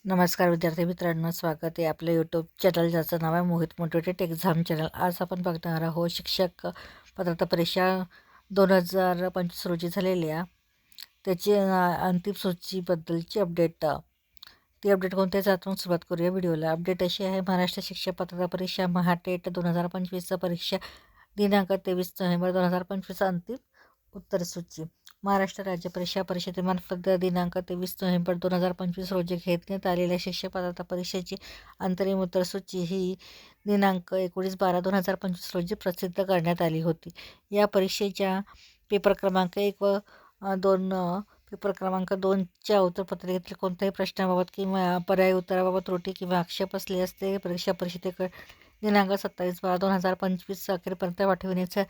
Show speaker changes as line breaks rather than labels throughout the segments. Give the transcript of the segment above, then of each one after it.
नमस्कार विद्यार्थी मित्रांनो, स्वागत आहे आपल्या यूट्यूब चॅनल ज्याचं नाव आहे मोहित मोटिवेटेड एक्झाम चॅनल। आज आपण बघणार आहोत शिक्षक पात्रता परीक्षा 2025 रोजी झालेल्या त्याची अंतिम सूचीबद्दलची अपडेट। ती अपडेट कोणत्या जातून सुरुवात करूया व्हिडिओला। अपडेट अशी आहे, महाराष्ट्र शिक्षक पात्रता परीक्षा महाटेट 2025 परीक्षा दिनांक 23 नोव्हेंबर 2025 अंतिम उत्तर सूची। महाराष्ट्र राज्य परीक्षा परिषदेमार्फत दिनांक 23 नोव्हेंबर 2025 रोजी घेण्यात आलेल्या शिक्षक पात्रता परीक्षेची अंतरिम उत्तर सूची ही दिनांक 19/12/2025 रोजी प्रसिद्ध करण्यात आली होती। या परीक्षेच्या पेपर क्रमांक 1 व 2 पेपर क्रमांक 2च्या उत्तरपत्रिकेतील कोणत्याही प्रश्नाबाबत किंवा पर्यायी उत्तराबाबत त्रुटी किंवा आक्षेप असल्यास ते परीक्षा परिषदेकडे दिनांक 27/12/2025 अखेरपर्यंत पाठविण्याचा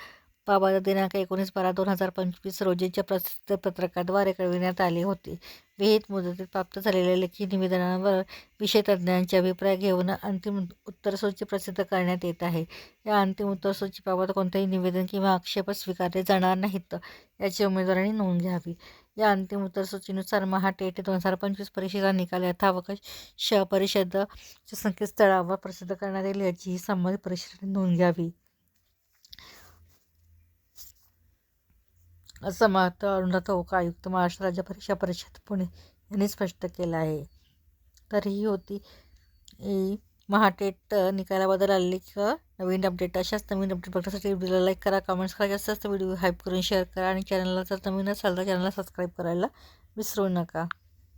बाबत दिनांक 19/12/2025 रोजीच्या प्रसिद्ध पत्रकाद्वारे कळविण्यात आले होते। विहित मुदतीत प्राप्त झालेल्या लेखी निवेदनांवर विषय तज्ज्ञांचे अभिप्राय घेऊन अंतिम उत्तरसूची प्रसिद्ध करण्यात येत आहे। या अंतिम उत्तरसूचीबाबत कोणतेही निवेदन किंवा आक्षेप स्वीकारले जाणार नाहीत याची उमेदवारांनी नोंद घ्यावी। या अंतिम उत्तरसूचीनुसार महाटेट 2025 परीक्षेचा निकाल यथावकाश परिषद संकेतस्थळावर प्रसिद्ध करण्यात येईल याचीही संबंधित परिषदेने नोंद घ्यावी, असं महत्त्व अनुदात आयुक्त महाराष्ट्र राज्य परीक्षा परिषद पुणे यांनी स्पष्ट केलं आहे। तर ही होती महाटेट निकालाबद्दल आलेली नवीन अपडेट। अशाच नवीन अपडेट बघण्यासाठी व्हिडिओला लाईक करा, कमेंट्स करा, जास्त व्हिडिओ हाईप करून शेअर करा आणि चॅनलला जर नवीन असाल तर चॅनलला सबस्क्राईब करायला विसरू नका।